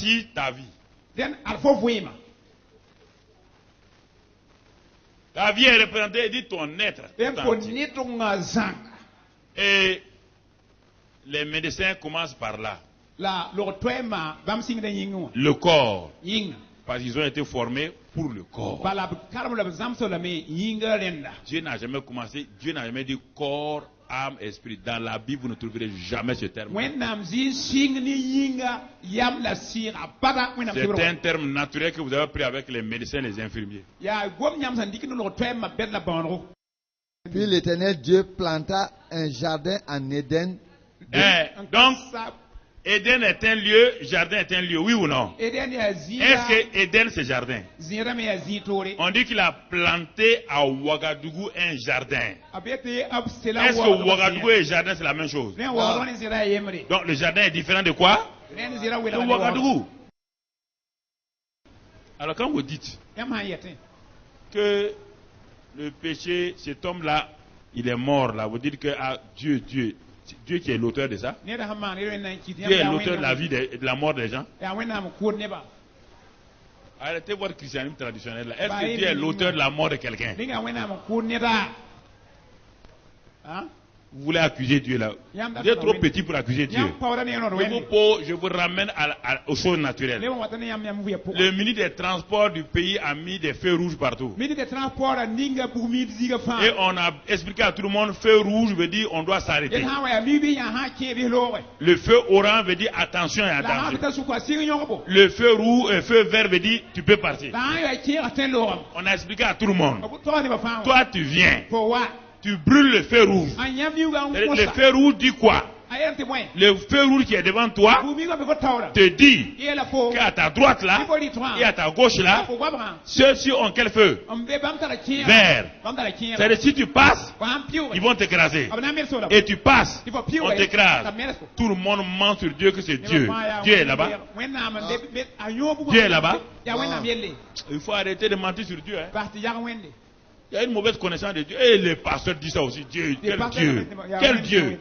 voici ta vie. Ta vie est représentée, dit ton être. Et les médecins commencent par là. Le corps. Parce qu'ils ont été formés pour le corps. Dieu n'a jamais commencé, Dieu n'a jamais dit corps, âme, esprit. Dans la Bible, vous ne trouverez jamais ce terme. C'est un terme naturel que vous avez pris avec les médecins et les infirmiers. Puis l'Éternel Dieu planta un jardin en Éden. Donc, Éden est un lieu, jardin est un lieu, oui ou non? Est-ce que Éden c'est jardin? On dit qu'il a planté à Ouagadougou un jardin. Est-ce que Ouagadougou et jardin c'est la même chose? Donc le jardin est différent de quoi? De Ouagadougou. Alors quand vous dites que le péché, cet homme-là, il est mort là, vous dites que Dieu qui est l'auteur de ça. Dieu est l'auteur de la vie et de la mort des gens. Arrêtez votre christianisme traditionnel là. Est-ce que Dieu est l'auteur de la mort de quelqu'un? Vous voulez accuser Dieu là. Vous êtes trop petit pour accuser Dieu. Je vous ramène aux choses naturelles. Le ministre des Transports du pays a mis des feux rouges partout. Et on a expliqué à tout le monde, feu rouge veut dire on doit s'arrêter. Le feu orange veut dire attention et attention. Le feu rouge, feu vert veut dire tu peux partir. On a expliqué à tout le monde. Toi tu viens. Tu brûles le feu rouge. Le feu rouge dit quoi? Le feu rouge qui est devant toi te dit qu'à ta droite là et à ta gauche là, ceux-ci ont quel feu? Vert. C'est-à-dire si tu passes, ils vont t'écraser. Et tu passes, on t'écrase. Tout le monde ment sur Dieu que c'est Dieu. Dieu est là-bas. Dieu est là-bas. Il faut arrêter de mentir sur Dieu. Il y a une mauvaise connaissance de Dieu. Et les pasteurs disent ça aussi. Dieu, quel Dieu? Quel Dieu?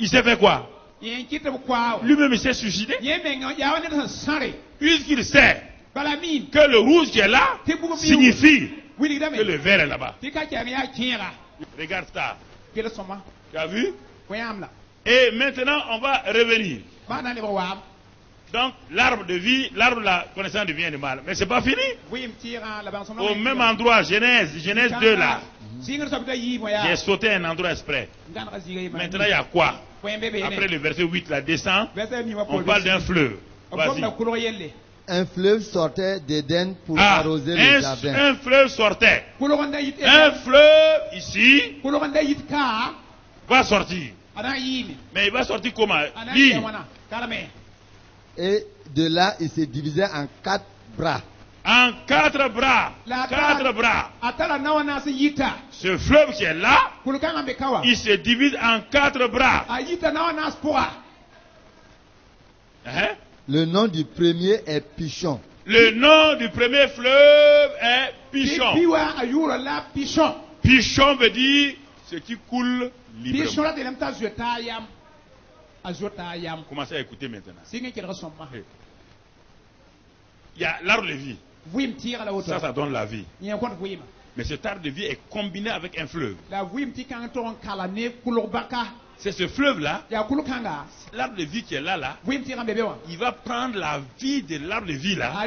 Il s'est fait quoi? Lui-même il s'est suicidé. Puisqu'il sait que le rouge qui est là signifie que le vert est là-bas. Regarde ça. Tu as vu? Et maintenant on va revenir. Donc, l'arbre de vie, l'arbre de la connaissance du bien et du mal. Mais c'est pas fini. Au même endroit, Genèse 2 là. J'ai sauté un endroit exprès. Maintenant, il y a quoi? Après le verset 8 là, descend. On parle d'un fleuve. Vas-y. Un fleuve sortait d'Éden pour arroser le jardin. Un fleuve sortait. Un fleuve ici va sortir. Mais il va sortir comment? Lis. Et de là, il s'est divisé en 4 bras. En 4 bras. 4 bras. Ce fleuve qui est là, il se divise en 4 bras. Le nom du premier est Pichon. Le nom du premier fleuve est Pichon. Pichon veut dire ce qui coule librement. Commencez à écouter maintenant. Il y a l'arbre de vie. Ça donne la vie. Mais cet arbre de vie est combiné avec un fleuve. C'est ce fleuve-là, l'arbre de vie qui est là, il va prendre la vie de l'arbre de vie là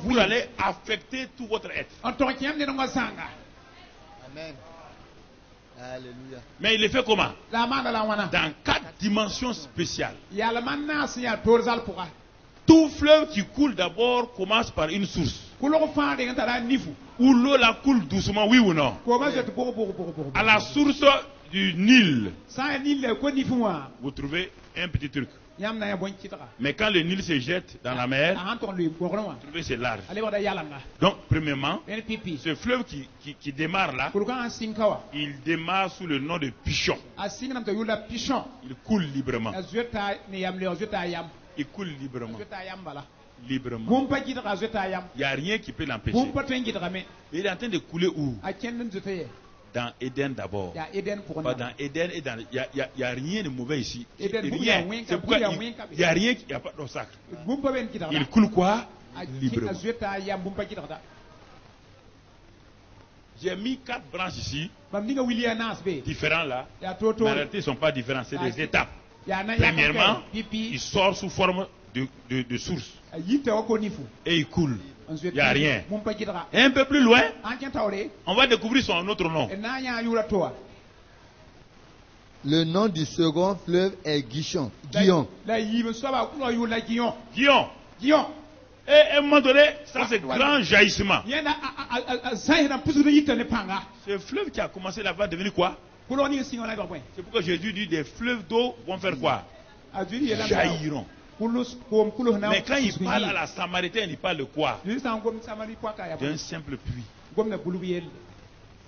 pour aller affecter tout votre être. Amen. Alléluia. Mais il le fait comment? Dans 4 dimensions spéciales. Tout fleuve qui coule d'abord commence par une source. Où l'eau la coule doucement, oui ou non? À la source du Nil, vous trouvez un petit truc. Mais quand le Nil se jette dans la mer, vous trouvez c'est large. Donc, premièrement, ce fleuve qui démarre là, il démarre sous le nom de Pichon. Il coule librement. Il coule librement. Librement. Il n'y a rien qui peut l'empêcher. Il est en train de couler où? dans Éden d'abord. Pas dans Éden et dans. Il n'y a rien de mauvais ici. Rien. C'est pourquoi il n'y a rien, il n'y a pas d'obstacle. Il coule quoi? Librement. J'ai mis 4 branches ici, différents là. Mais en réalité, ils ne sont pas différents, c'est des étapes. Premièrement, il sort sous forme de source. Et il coule. Il n'y a rien. Et un peu plus loin, on va découvrir son autre nom. Le nom du second fleuve est Gihon. Gihon. Gihon. Et à un moment donné, ça c'est grand jaillissement. Ce fleuve qui a commencé là va devenir quoi? C'est pourquoi Jésus dit des fleuves d'eau vont faire quoi? Jailliront. Mais quand il parle à la Samaritaine, il parle de quoi? D'un simple puits.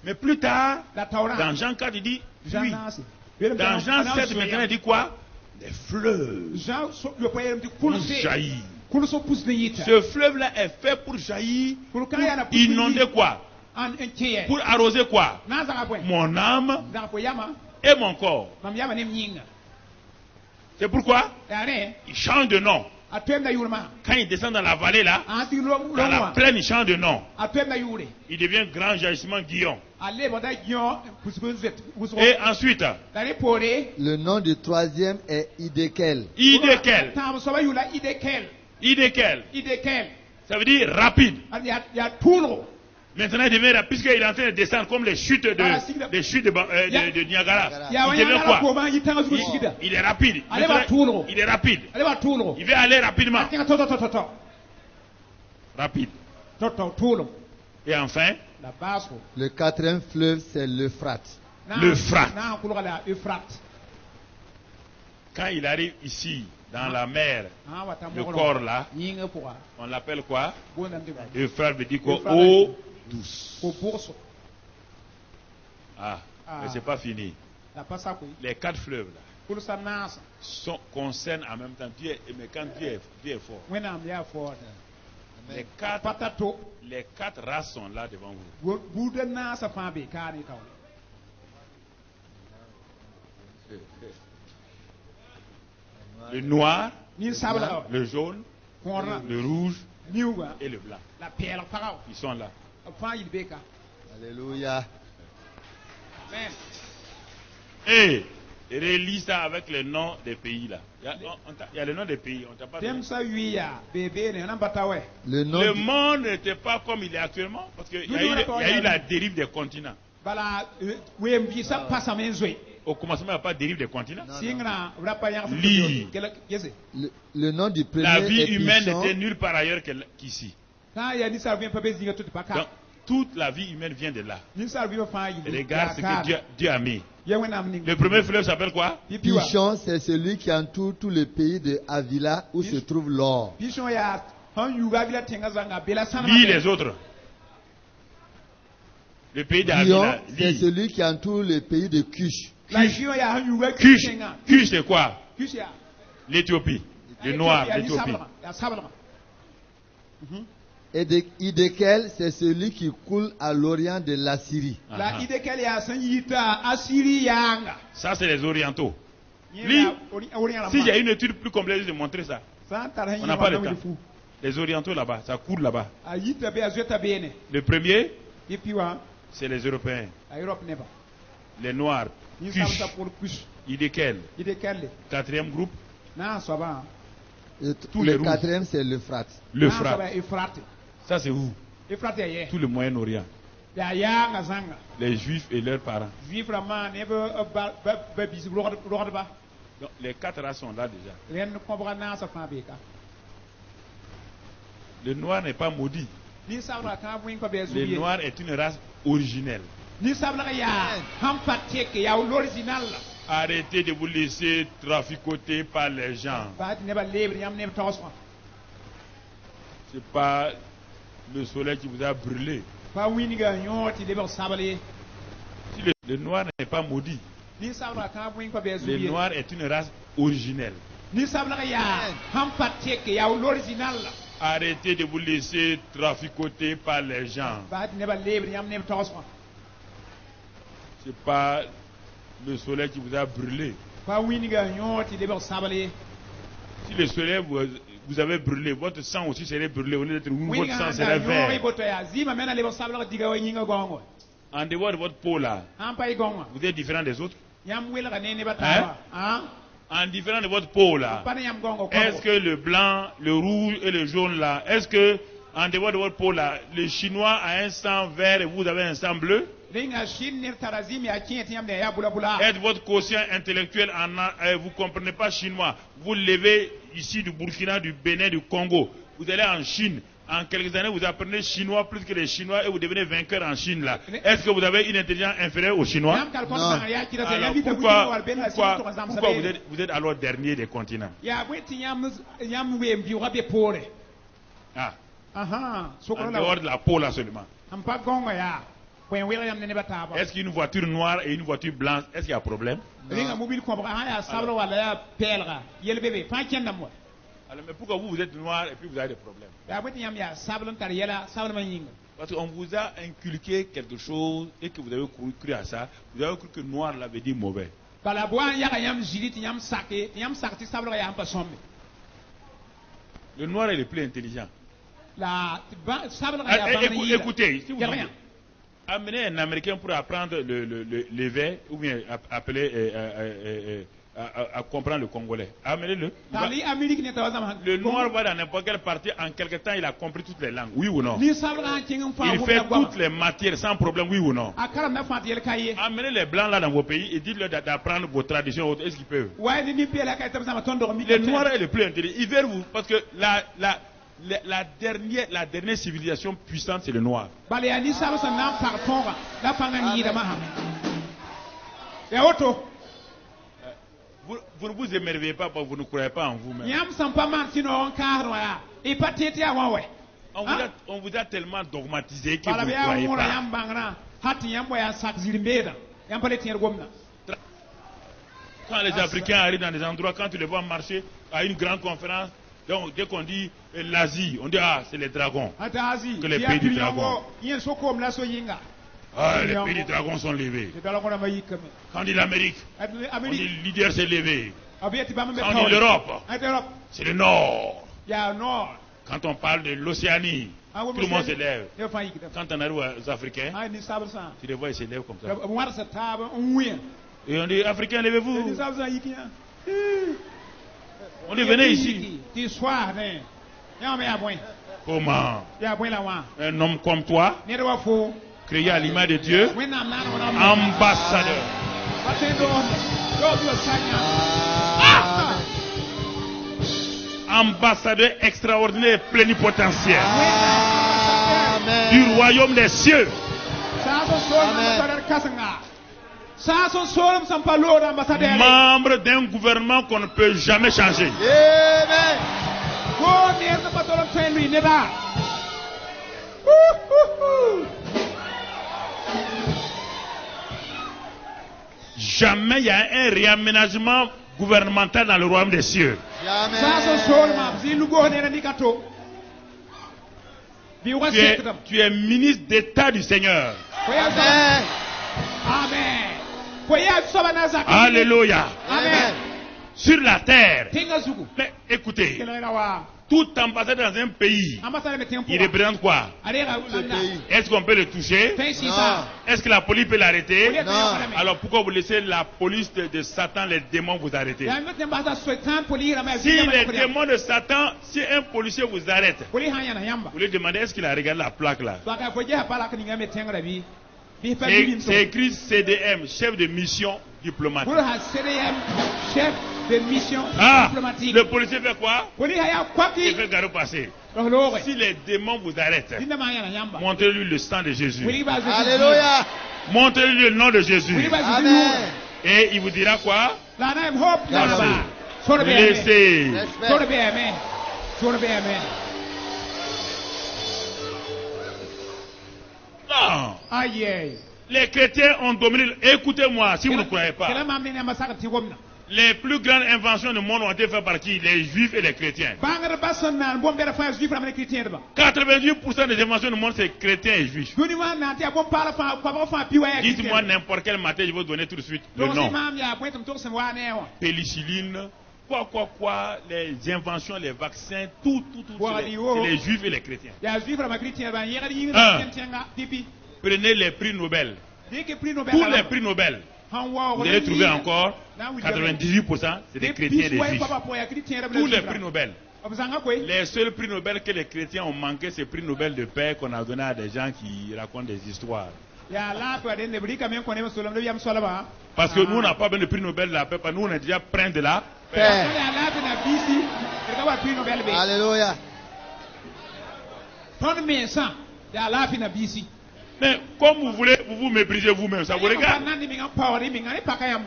Mais plus tard, dans Jean 4, il dit puits. Dans Jean 7, maintenant, il dit quoi? Les fleuves vont jaillir. Ce fleuve-là est fait pour jaillir, pour inonder quoi? Pour arroser quoi? Mon âme et mon corps. C'est pourquoi il change de nom. Quand il descend dans la vallée là, dans la plaine, il change de nom. Il devient grand jaillissement Gihon. Et ensuite, le nom du troisième est Hiddekel. Hiddekel. Ça veut dire rapide. Maintenant, il devient rapide puisqu'il est en train de descendre comme les chutes de Niagara. Il devient quoi? Il est rapide. Il est rapide. Il veut aller rapidement. Rapide. Et enfin, le quatrième fleuve, c'est l'Euphrate. L'Euphrate. Quand il arrive ici, dans la mer, le corps là, on l'appelle quoi? L'Euphrate veut dire quoi? Eau douce. Ah, mais c'est pas fini. Les 4 fleuves là concernent en même temps Dieu, mais quand Dieu est fort. Les 4 races sont là devant vous. Le noir, le jaune, le rouge et le blanc. Ils sont là. Alléluia. Et relis ça avec le nom des pays là. Il y a le nom des pays. On t'a pas donné. Le monde n'était pas comme il est actuellement parce qu'il y a eu la dérive des continents. Au commencement, il n'y a pas de dérive des continents. Le nom du premier la vie est humaine Pishon. n'était nulle part ailleurs qu'ici. Donc, toute la vie humaine vient de là. Regarde ce que Dieu a mis. Le premier fleuve s'appelle quoi? Pishon, c'est celui qui entoure tout le pays de Avila où se trouve l'or. Lis les autres. Le pays d'Avila. C'est celui qui entoure le pays de Cush. Cush, c'est quoi? L'Éthiopie. Le noir, l'Éthiopie. Et Hiddekel, c'est celui qui coule à l'orient de l'Assyrie. Ça, c'est les orientaux. Lis. Si j'ai une étude plus complète, je vais montrer ça. On n'a pas le temps. Les orientaux là-bas, ça coule là-bas. Le premier, c'est les Européens. Les Noirs. Cush. Hiddekel. Quatrième groupe. Le quatrième, c'est l'Euphrate. L'Euphrate. Ça, c'est où? Tout le Moyen-Orient. Les Juifs et leurs parents. Donc, les 4 races sont là déjà. Le noir n'est pas maudit. Le noir est une race originelle. Arrêtez de vous laisser traficoter par les gens. C'est pas le soleil qui vous a brûlé. Si le noir n'est pas maudit, le noir est une race originelle. Arrêtez de vous laisser traficoter par les gens. c'est pas le soleil qui vous a brûlé. Si le soleil vous avez brûlé, votre sang aussi serait brûlé. Au lieu d'être rouge, votre sang serait vert. En dehors de votre peau là, vous êtes différent des autres. Hein? En différent de votre peau là, est-ce que le blanc, le rouge et le jaune là, est-ce que en dehors de votre peau là, le chinois a un sang vert et vous avez un sang bleu? Est votre quotient intellectuel vous ne comprenez pas chinois, vous levez ici du Burkina, du Bénin, du Congo, vous allez en Chine, en quelques années vous apprenez chinois plus que les chinois et vous devenez vainqueur en Chine là. Est-ce que vous avez une intelligence inférieure aux chinois? Non. Alors pourquoi vous êtes alors dernier des continents? En dehors de la peau là seulement. Est-ce qu'une voiture noire et une voiture blanche, est-ce qu'il y a un problème? Alors, mais pourquoi vous êtes noir et puis vous avez des problèmes? Parce qu'on vous a inculqué quelque chose et que vous avez cru à ça. Vous avez cru que noir là veut dire mauvais. Le noir est le plus intelligent. Écoutez, si vous amenez un Américain pour apprendre le verre, ou bien appeler à comprendre le Congolais. Amenez-le. Le noir va dans n'importe quelle partie, en quelque temps il a compris toutes les langues, oui ou non? Il fait toutes les matières sans problème, oui ou non? Amenez les blancs là dans vos pays et dites-leur d'apprendre vos traditions, est-ce qu'ils peuvent? Le noir est le plus intelligent. Il veut vous, parce que la dernière civilisation puissante, c'est le noir. Vous ne vous émerveillez pas parce que vous ne croyez pas en vous-même. On vous a tellement dogmatisé que vous ne croyez pas. Quand les Africains arrivent dans des endroits, quand tu les vois marcher à une grande conférence, donc dès qu'on dit l'Asie, on dit c'est les dragons. Que les pays du dragon. Les pays du dragon sont levés. Quand on dit l'Amérique, on dit le leader s'est levé. Quand on dit l'Europe, c'est le Nord. Quand on parle de l'Océanie, tout le monde se lève. Quand on arrive aux Africains, tu les vois, ils se lèvent comme ça. Et on dit, Africains, levez-vous. On dit, venez ici. Comment? Un homme comme toi, créé à l'image de Dieu, ambassadeur. Ambassadeur extraordinaire, plénipotentiaire du royaume des cieux. Membre d'un gouvernement qu'on ne peut jamais changer. Jamais il y a un réaménagement gouvernemental dans le royaume des cieux. Tu es ministre d'État du Seigneur. Amen. Alléluia. Amen. Sur la terre. Mais écoutez, tout ambassadeur dans un pays, il représente quoi? Est-ce qu'on peut le toucher? Non. Est-ce que la police peut l'arrêter? Non. Alors pourquoi vous laissez la police de Satan, les démons vous arrêter? Si les démons de Satan, si un policier vous arrête, vous lui demandez est-ce qu'il a regardé la plaque là? C'est écrit CDM, chef de mission diplomatique. Chef de mission diplomatique. Le policier fait quoi? Il fait garder passer. Si les démons vous arrêtent, montrez-lui le sang de Jésus. Alléluia. Montrez-lui le nom de Jésus. Amen. Et il vous dira quoi? Laissez. Non. Les chrétiens ont dominé. Écoutez-moi, si vous ne croyez pas. Les plus grandes inventions du monde ont été faites par qui? Les juifs et les chrétiens. 88% des inventions du monde, c'est chrétiens et juifs. Dites-moi n'importe quel matin, je vais vous donner tout de suite le nom. Pénicilline, quoi, les inventions, les vaccins, tout, c'est les juifs et les chrétiens. Prenez les prix Nobel. Tous les prix Nobel. Vous allez trouver encore 98%, c'est des chrétiens et des juifs. Tous les prix Nobel. Les seuls prix Nobel que les chrétiens ont manqué, c'est le prix Nobel de paix qu'on a donné à des gens qui racontent des histoires. Parce que nous, on n'a pas besoin de prix Nobel de la paix, parce que nous, on est déjà plein de la paix. Alléluia. Mais comme vous voulez, vous vous méprisez vous-même, ça vous regarde.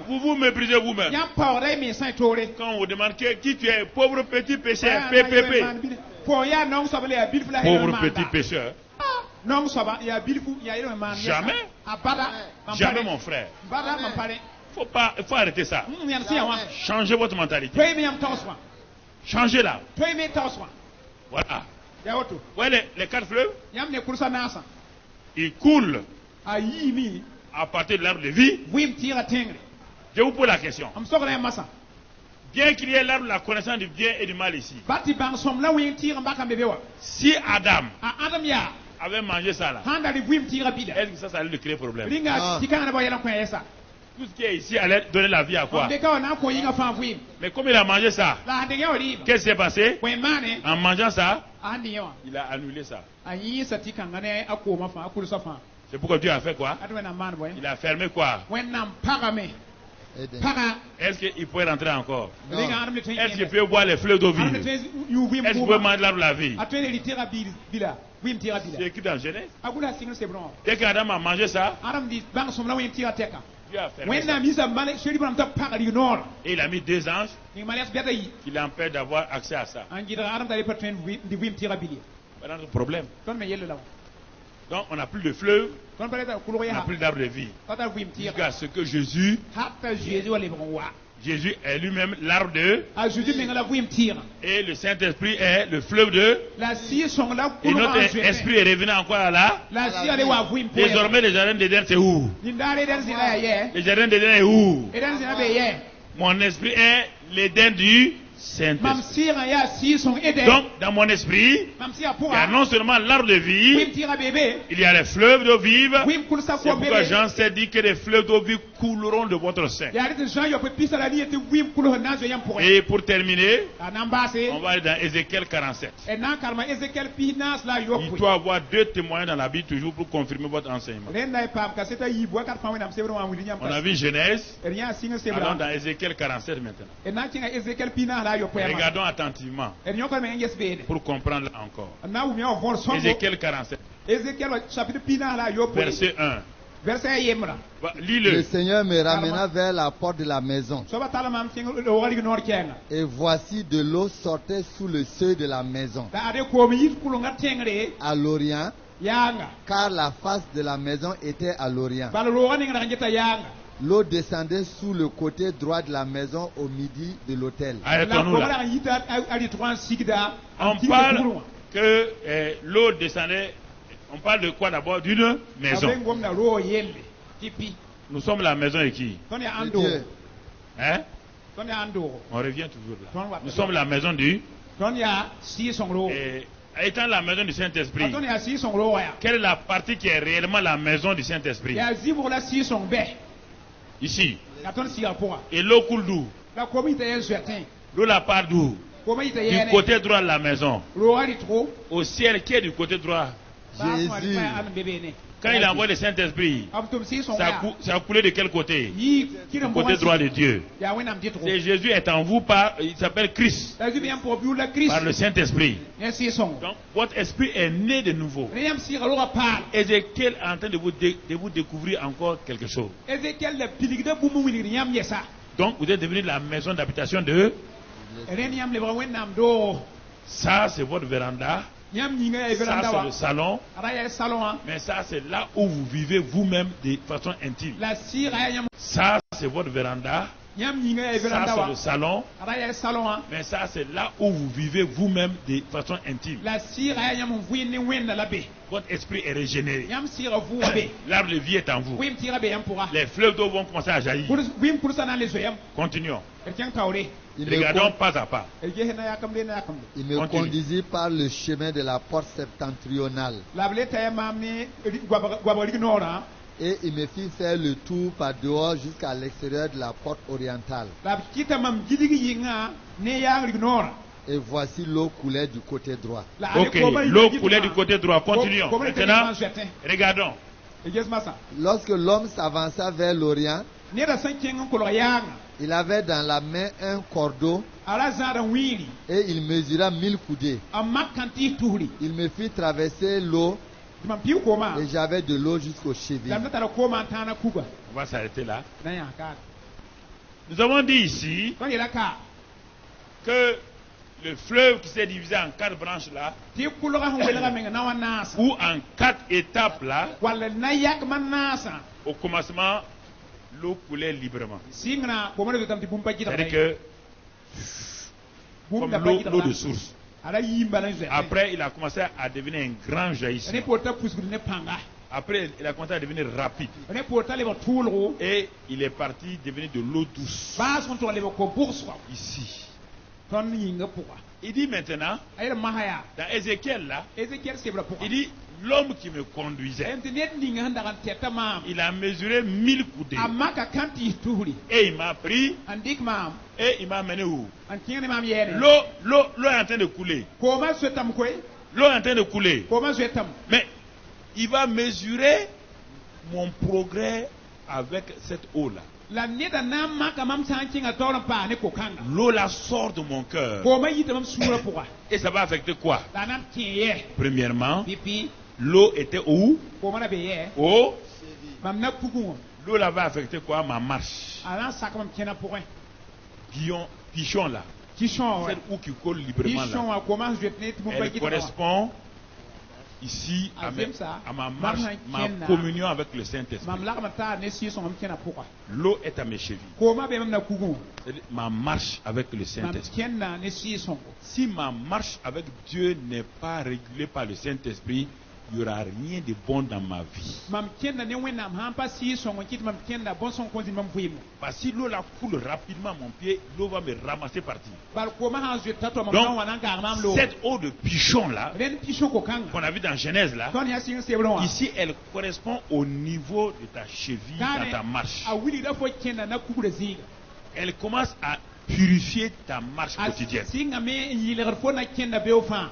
Vous vous méprisez vous-même. Quand on vous demande qui tu es, pauvre petit pécheur, PPP. Pauvre petit pécheur. Jamais mon frère. Faut arrêter ça. Changez votre mentalité. Changez-la. Voilà. Vous voyez les 4 fleuves? Ils coulent à partir de l'arbre de vie. Je vous pose la question. Bien qu'il y ait l'arbre de la connaissance du bien et du mal ici. Si Adam avait mangé ça là, est-ce que ça allait créer problème? Tout ce qui est ici allait donner la vie à quoi? Mais comme il a mangé ça, qu'est-ce qui s'est passé? En mangeant ça, il a annulé ça. C'est pourquoi Dieu a fait quoi? Il a fermé quoi? Est-ce qu'il peut rentrer encore? Est-ce qu'il peut boire les fleuves d'eau vive? Est-ce qu'il peut manger l'arbre de la vie? C'est écrit dans Genèse. Dès qu'Adam a mangé ça, Dieu a fermé ça. Et il a mis 2 anges qui l'empêchent d'avoir accès à ça. Voilà notre problème. Donc on n'a plus de fleuve, on n'a plus d'arbre de vie. Jusqu'à ce que Jésus est lui-même l'arbre de. Et le Saint-Esprit est le fleuve de. Et notre esprit est revenu encore à là. Désormais, le jardin d'Éden, c'est où? Le jardin d'Éden est où? Mon esprit est l'Éden du Saint-Esprit. Donc, dans mon esprit, il y a non seulement l'arbre de vie, il y a les fleuves d'eau vive. C'est pourquoi Jean s'est dit que les fleuves d'eau vive couleront de votre sein. Et pour terminer, on va aller dans Ézéchiel 47. Il doit avoir 2 témoins dans la Bible toujours pour confirmer votre enseignement. On a vu Genèse, allons dans Ézéchiel 47 maintenant. Regardons attentivement pour comprendre encore. Ézéchiel 47. Verset 1. Lis-le. Le Seigneur me ramena vers la porte de la maison. Et voici de l'eau sortait sous le seuil de la maison. À l'Orient. Car la face de la maison était à l'Orient. L'eau descendait sous le côté droit de la maison au midi de l'autel. On parle que l'eau descendait. On parle de quoi d'abord? D'une maison. Nous sommes la maison de qui? Hein? On revient toujours là. Nous sommes la maison du. Étant la maison du Saint-Esprit, quelle est la partie qui est réellement la maison du Saint-Esprit? Ici. Et l'eau coule d'où? L'eau la part d'où? Du côté droit de la maison. Au ciel, qui est du côté droit? Jésus. Quand il envoie le Saint-Esprit, ça a coulé de quel côté? Du côté droit de Dieu. C'est Jésus est en vous il s'appelle Christ. Par le Saint-Esprit. Donc, votre esprit est né de nouveau. Ézéchiel est en train de vous découvrir encore quelque chose. Donc, vous êtes devenu la maison d'habitation de. Ça, c'est votre véranda. Ça, c'est le salon. Mais ça, c'est là où vous vivez vous-même de façon intime. Ça, c'est votre véranda. Ça, c'est le salon. Mais ça, c'est là où vous vivez vous-même de façon intime. Votre esprit est régénéré. L'arbre de vie est en vous. Les fleuves d'eau vont commencer à jaillir. Continuons. Regardons pas à pas. Il me conduisit par le chemin de la porte septentrionale. Et il me fit faire le tour par dehors jusqu'à l'extérieur de la porte orientale. Et voici l'eau coulait du côté droit. Ok, l'eau coulait du côté droit. Continuons. Maintenant, regardons. Lorsque l'homme s'avança vers l'Orient, il avait dans la main un cordeau et il mesura 1000 coudées. Il me fit traverser l'eau et j'avais de l'eau jusqu'aux chevilles. On va s'arrêter là. Nous avons dit ici que le fleuve qui s'est divisé en 4 branches là, ou en 4 étapes là, au commencement, l'eau coulait librement. C'est-à-dire que, comme l'eau de source. Après, il a commencé à devenir un grand jaillissement. Après, il a commencé à devenir rapide. Et il est parti devenir de l'eau douce. Ici. Il dit maintenant, dans Ézéchiel là, il dit, l'homme qui me conduisait, il a mesuré 1000 coudées. Et il m'a pris, et il m'a amené où? L'eau est en train de couler. L'eau est en train de couler. Mais il va mesurer mon progrès avec cette eau-là. L'eau la sort de mon cœur. Et ça va affecter quoi? Premièrement, l'eau était où? L'eau là va affecter quoi? Ma marche. Pichon là. Celle où qui colle librement là. Elle correspond ici à ma marche, ma communion avec le Saint-Esprit. L'eau est à mes chevilles. Ma marche avec le Saint-Esprit. Si ma marche avec Dieu n'est pas régulée par le Saint-Esprit, il n'y aura rien de bon dans ma vie. Parce que si l'eau la coule rapidement à mon pied, l'eau va me ramasser partir. Donc, cette eau de pichon là, qu'on a vu dans Genèse là, ici elle correspond au niveau de ta cheville dans ta marche. Elle commence à purifier ta marche quotidienne.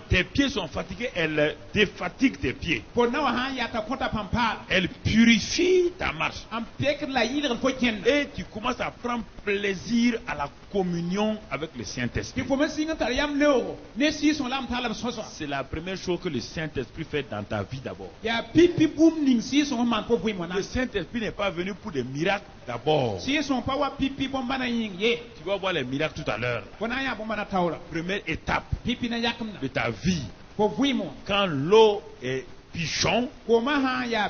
Tes pieds sont fatigués, elle défatigue tes pieds. Elle purifie ta marche. Et tu commences à prendre plaisir à la communion avec le Saint-Esprit. C'est la première chose que le Saint-Esprit fait dans ta vie d'abord. Le Saint-Esprit n'est pas venu pour des miracles d'abord. Tu vas voir les miracles tout à l'heure. Première étape de ta vie. Quand l'eau est pichon,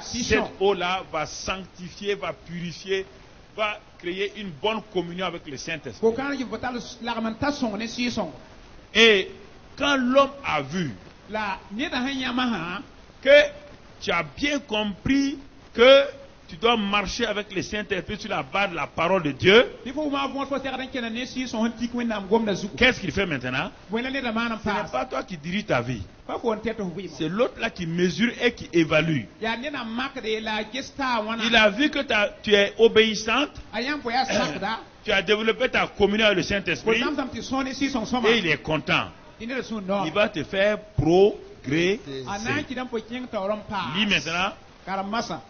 cette eau-là va sanctifier, va purifier, va créer une bonne communion avec le Saint-Esprit. Et quand l'homme a vu que tu as bien compris que tu dois marcher avec le Saint-Esprit sur la base de la parole de Dieu, qu'est-ce qu'il fait maintenant? Ce n'est pas toi qui dirige ta vie. C'est l'autre là qui mesure et qui évalue. Il a vu que tu es obéissante. Tu as développé ta communion avec le Saint-Esprit. Et il est content. Il va te faire progresser. Lis maintenant.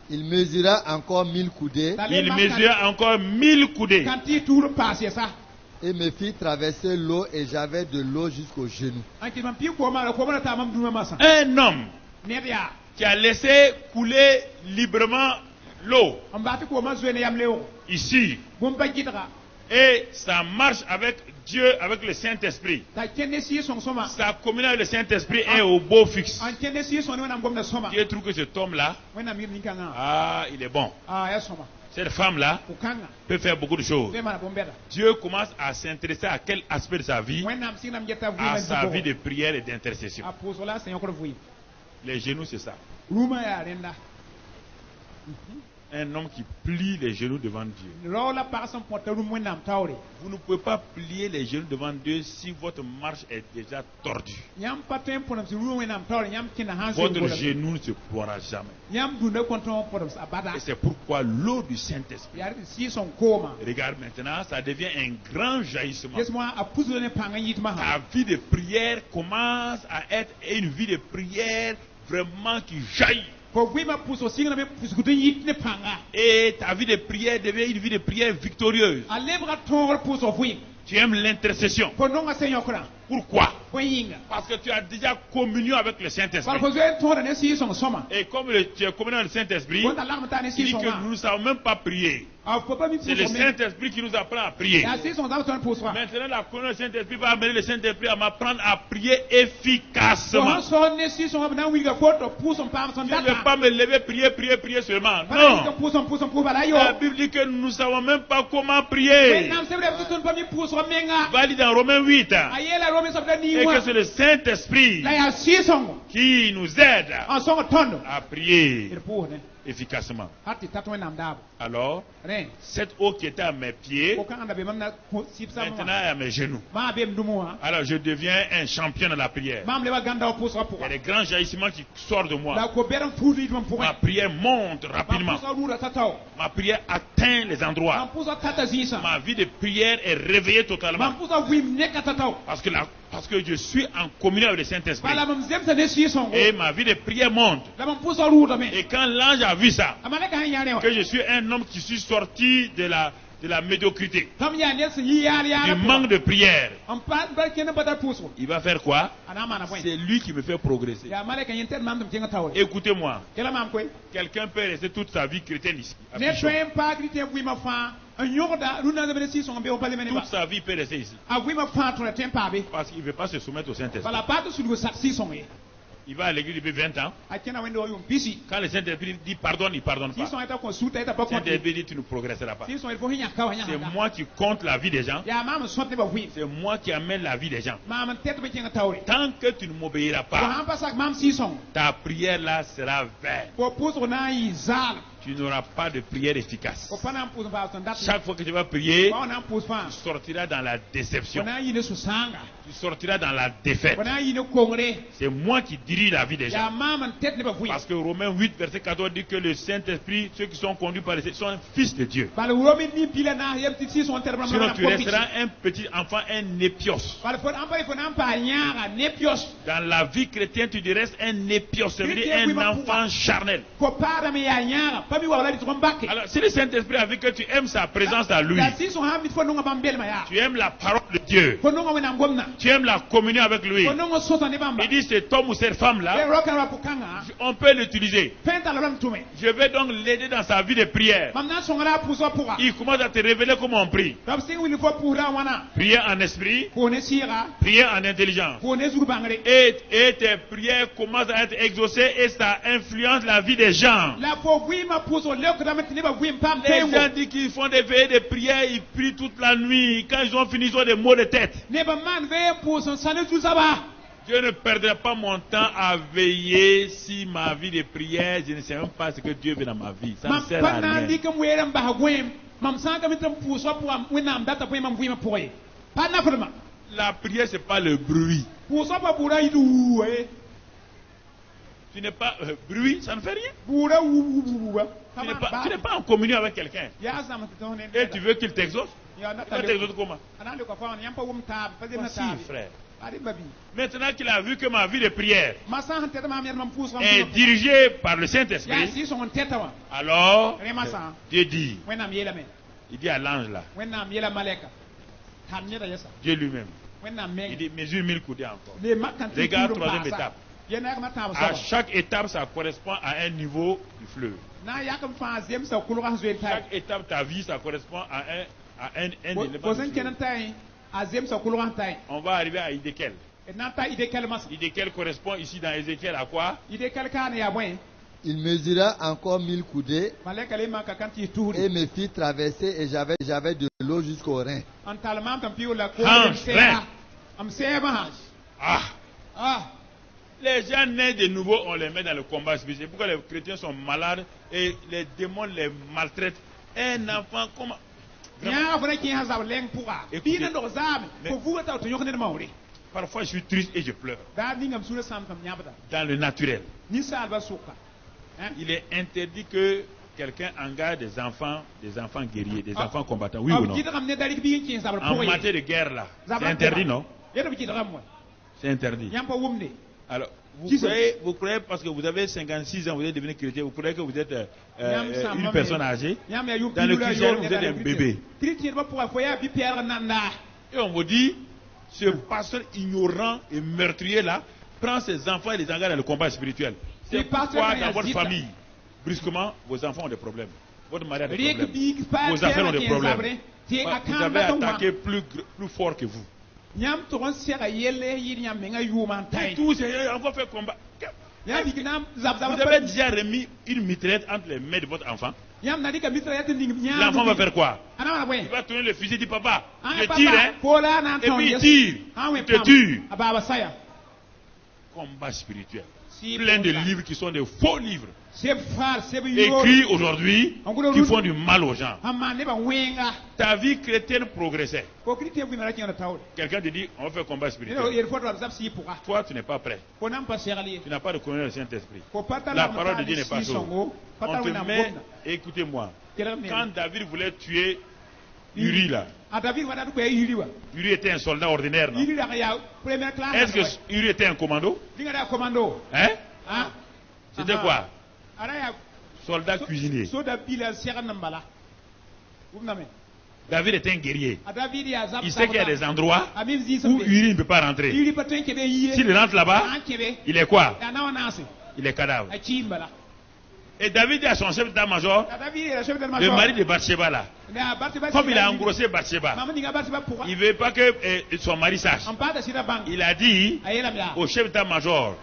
Il mesura encore 1000 coudées. Il mesura encore 1000 coudées. Et me fit traverser l'eau et j'avais de l'eau jusqu'aux genoux. Un homme qui a laissé couler librement l'eau ici et ça marche avec Dieu, avec le Saint-Esprit. Sa communion avec le Saint-Esprit est au beau fixe. Dieu trouve que cet homme-là, il est bon. Cette femme-là peut faire beaucoup de choses. Dieu commence à s'intéresser à quel aspect de sa vie? À sa vie de prière et d'intercession. Les genoux, c'est ça. Un homme qui plie les genoux devant Dieu. Vous ne pouvez pas plier les genoux devant Dieu si votre marche est déjà tordue. Votre genou ne se ploiera jamais. Et c'est pourquoi l'eau du Saint-Esprit, regarde maintenant, ça devient un grand jaillissement. Ta vie de prière commence à être une vie de prière vraiment qui jaillit. Et ta vie de prière devient une vie de prière victorieuse. Tu aimes l'intercession. Pourquoi? Parce que tu as déjà communion avec le Saint-Esprit. Et comme tu as communion avec le Saint-Esprit, il dit que nous ne savons même pas prier. C'est le Saint-Esprit qui nous apprend à prier. Maintenant, la communion du Saint-Esprit va amener le Saint-Esprit à m'apprendre à prier efficacement. Je ne vais pas me lever, prier seulement. Non. La Bible dit que nous ne savons même pas comment prier. Va lire dans Romains 8. Et que c'est le Saint-Esprit qui nous aide à prier efficacement. Alors, cette eau qui était à mes pieds, maintenant est à mes genoux. Alors, je deviens un champion de la prière. Il y a des grands jaillissements qui sortent de moi. Ma prière monte rapidement. Ma prière atteint les endroits. Ma vie de prière est réveillée totalement. Parce que je suis en communion avec le Saint-Esprit. Et ma vie de prière monte. Et quand l'ange a vu ça, que je suis un homme qui suis sorti de la médiocrité, du manque de prière, il va faire quoi? C'est lui qui me fait progresser. Écoutez-moi, quelqu'un peut rester toute sa vie chrétienne ici. Toute sa vie peut rester ici. Parce qu'il ne veut pas se soumettre au Saint-Esprit. Il va à l'église depuis 20 ans. Quand le Saint-Esprit dit pardonne, il ne pardonne pas. Le Saint-Esprit dit tu ne progresseras pas. C'est moi qui compte la vie des gens. C'est moi qui amène la vie des gens. Tant que tu ne m'obéiras pas, ta prière là sera vaine. Tu n'auras pas de prière efficace. Chaque fois que tu vas prier, tu sortiras dans la déception. Tu sortiras dans la défaite. C'est moi qui dirige la vie des gens. Parce que Romains 8, verset 14 dit que le Saint-Esprit, ceux qui sont conduits par le Saint-Esprit, sont fils de Dieu. Sinon tu resteras un petit enfant, un épios. Dans la vie chrétienne, tu restes un épios, c'est-à-dire un enfant charnel. Alors, si le Saint-Esprit a vu que tu aimes sa présence à lui, tu aimes la parole de Dieu, tu aimes la communion avec lui, il dit cet homme ou cette femme-là, on peut l'utiliser. Je vais donc l'aider dans sa vie de prière. Il commence à te révéler comment on prie. Prier en esprit, prier en intelligence. Et tes prières commencent à être exaucées et ça influence la vie des gens. Les gens disent qu'ils font des veillées de prière, ils prient toute la nuit. Quand ils ont fini, ils ont des maux de tête. Je ne perdrai pas mon temps à veiller si ma vie de prière, je ne sais même pas ce que Dieu veut dans ma vie. Ça ne sert à rien. La prière, ce n'est pas le bruit. Tu n'es pas bruit, ça ne fait rien. Tu n'es pas en communion avec quelqu'un. Et tu veux qu'il t'exauce? Il t'exauce comment? Si, frère. Maintenant qu'il a vu que ma vie de prière est dirigée par le Saint-Esprit, alors Dieu dit, il dit à l'ange là, Dieu lui-même, il dit mesure 1000 coudées encore. Regarde, troisième étape. À chaque étape, ça correspond à un niveau du fleuve. Chaque étape de ta vie, ça correspond à un élément du fleuve. On va arriver à Idékel. Idékel correspond ici dans Ézéchiel à quoi? Il mesura encore 1000 coudées et me fit traverser et j'avais de l'eau jusqu'au rein. Les gens nés de nouveau, on les met dans le combat spirituel. Pourquoi les chrétiens sont malades et les démons les maltraitent? Un enfant, comment? Écoutez, parfois je suis triste et je pleure. Dans le naturel. Il est interdit que quelqu'un engage des enfants guerriers, des enfants combattants. Oui ou non? En matière de guerre là, c'est interdit, non? C'est interdit. Alors, vous croyez parce que vous avez 56 ans, vous êtes devenu chrétien, vous croyez que vous êtes une personne âgée? Dans le christianisme, vous êtes un bébé. Et on vous dit, ce pasteur ignorant et meurtrier là, prend ses enfants et les engage dans le combat spirituel. C'est pourquoi dans votre famille, brusquement, vos enfants ont des problèmes. Votre mariage a des problèmes. Vos affaires ont des problèmes. Vous avez attaqué plus fort que vous. Et tout, on va faire combat. Vous avez déjà remis une mitraillette entre les mains de votre enfant. L'enfant va faire quoi? Il va tourner le fusil et dire papa, je tire, hein? Et puis il tire, il te tue. Combat spirituel. Plein de livres qui sont des faux livres. Écrits aujourd'hui qui font du mal aux gens. Ta vie chrétienne progressait. Quelqu'un te dit on va faire combat spirituel. Toi tu n'es pas prêt. Tu n'as pas de connaissance du Saint-Esprit. La parole de Dieu n'est pas chaude. On te met, écoutez-moi, quand David voulait tuer Uri là, Uri était un soldat ordinaire, non? Est-ce que Uri était un commando? Hein? C'était quoi? Soldat cuisinier. David est un guerrier. Il sait qu'il y a des endroits où Uri ne peut pas rentrer. S'il rentre là-bas, il est quoi? Il est cadavre. Et David dit à son chef d'état-major, le mari de Bathsheba là, comme il a engrossé Bathsheba, il ne veut pas que son mari sache. Il a dit au chef d'état-major,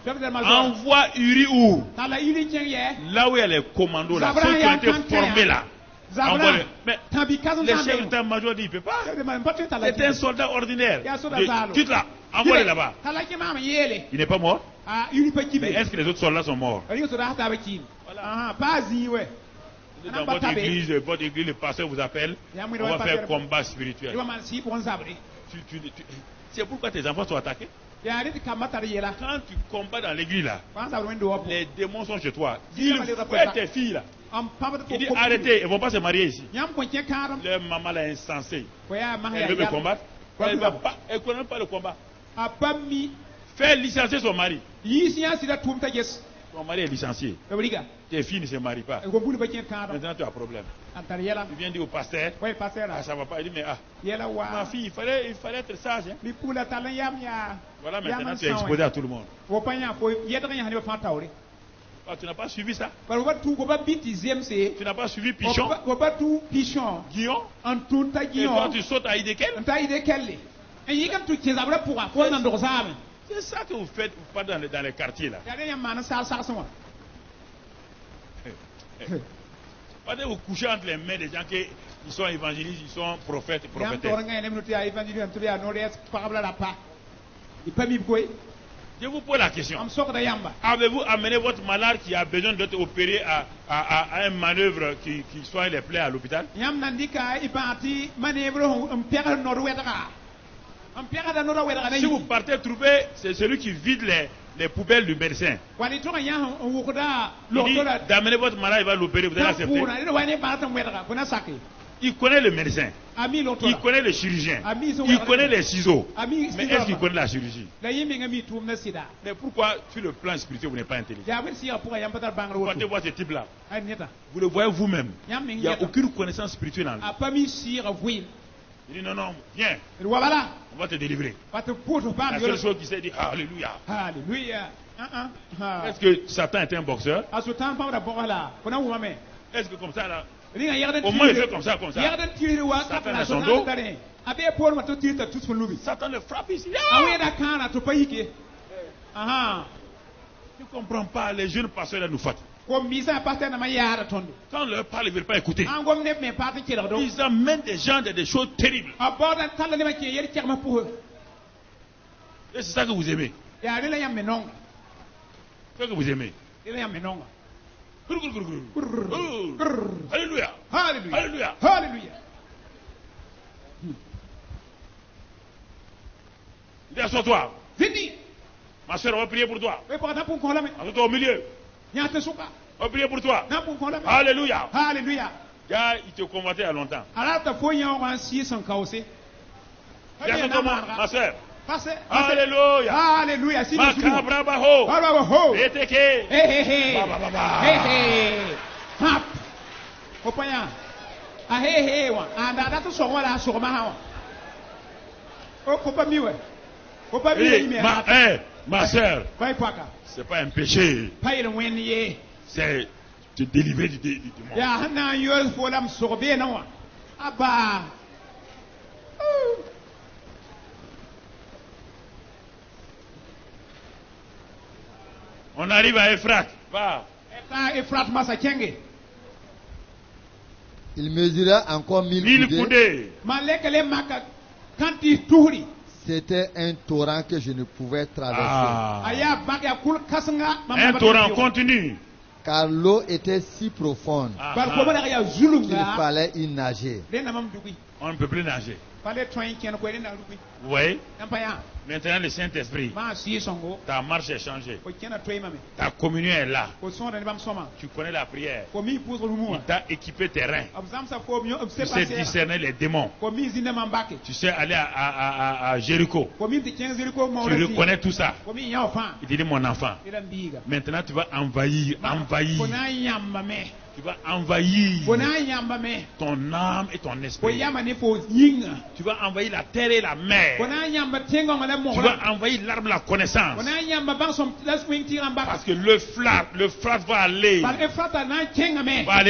envoie Uri où? Là où il y a les commandos là, ceux qui ont été formés là. Mais le chef d'état-major dit, il ne peut pas. C'est un soldat ordinaire. Quitte là, envoie-le là-bas. Il n'est pas mort? Mais est-ce que les autres soldats sont morts? Voilà. Dans votre église, le pasteur vous appelle, on va faire combat spirituel. C'est pourquoi tes enfants sont attaqués. Quand tu combats dans l'église là, les démons sont chez toi. Ils fouettent tes filles là. Il dit arrêtez, elles ne vont pas se marier ici. Leur maman l'a insensée. Elle veut me combattre. Elle ne connaît pas le combat. Faire licencier son mari. Ton mari est licencié. Tes filles ne se marient pas. Maintenant tu as un problème. Tu viens dire au pasteur, ça ne va pas. Il dit mais ma fille, il fallait être sage. Hein? Voilà, maintenant tu es exposé à tout le monde. Tu n'as pas suivi ça? Tu n'as pas suivi Pichon? Guillaume? Et toi tu sautes à Idékel? C'est ça que vous faites pas dans les quartiers là. Pas de vous coucher entre les mains des gens qui sont évangélistes, ils sont prophètes. Je vous pose la question. Avez-vous amené votre malade qui a besoin d'être opéré à une manœuvre qui soigne les plaies à l'hôpital? Si vous partez trouver, c'est celui qui vide les poubelles du médecin. Il dit d'amener votre malade, il va l'opérer, vous allez accepter. Il connaît le médecin, il connaît le chirurgien, il connaît les ciseaux. Mais est-ce qu'il connaît la chirurgie? Mais pourquoi sur le plan spirituel vous n'êtes pas intelligent? Vous comptez voir ce type-là, vous le voyez vous-même. Il n'y a aucune connaissance spirituelle en lui. Il dit non, viens. On va te délivrer. La seule chose qu'il sait dit Alléluia. Alléluia. Est-ce que Satan est un boxeur? Est-ce que comme ça là, au moins il fait comme ça. Satan a son dos. Satan le frappe ici. Tu ne comprends pas, les jeunes pasteurs là nous fatiguent. Quand on leur parle, ils ne veulent pas écouter. Ils amènent des gens dans des choses terribles. Et c'est ça que vous aimez. C'est ça que vous aimez. Alléluia. Alléluia. Alléluia. Assois-toi. Ma soeur, on va prier pour toi. Assois-toi au milieu. On va prier pour toi. Alléluia. Alléluia. Il te convoitait il y a longtemps. Assois-toi, ma soeur. Alléluia. Alléluia. Makabrabaho. Eteke. Hey. Opanya. Hey. Anda to so wala so ma ha. O ko pa miwe. Ma soeur, c'est pas un péché. C'est te délivrer du monde. On arrive à Ephrat. Il mesura encore 1000 coudées. C'était un torrent que je ne pouvais traverser. Un torrent continu. Car l'eau était si profonde qu'il fallait y nager. On ne peut plus nager. Vous voyez? Maintenant le Saint-Esprit, ta marche est changée. Ta communion est là. Tu connais la prière. Il t'a équipé tes reins. Tu sais discerner les démons. Tu sais aller à Jéricho. Tu reconnais tout ça. Il te dit mon enfant. Maintenant tu vas envahir. Tu vas envahir ton âme et ton esprit. Tu vas envahir la terre et la mer. Tu vas envahir l'arbre de la connaissance. Parce que le flat va aller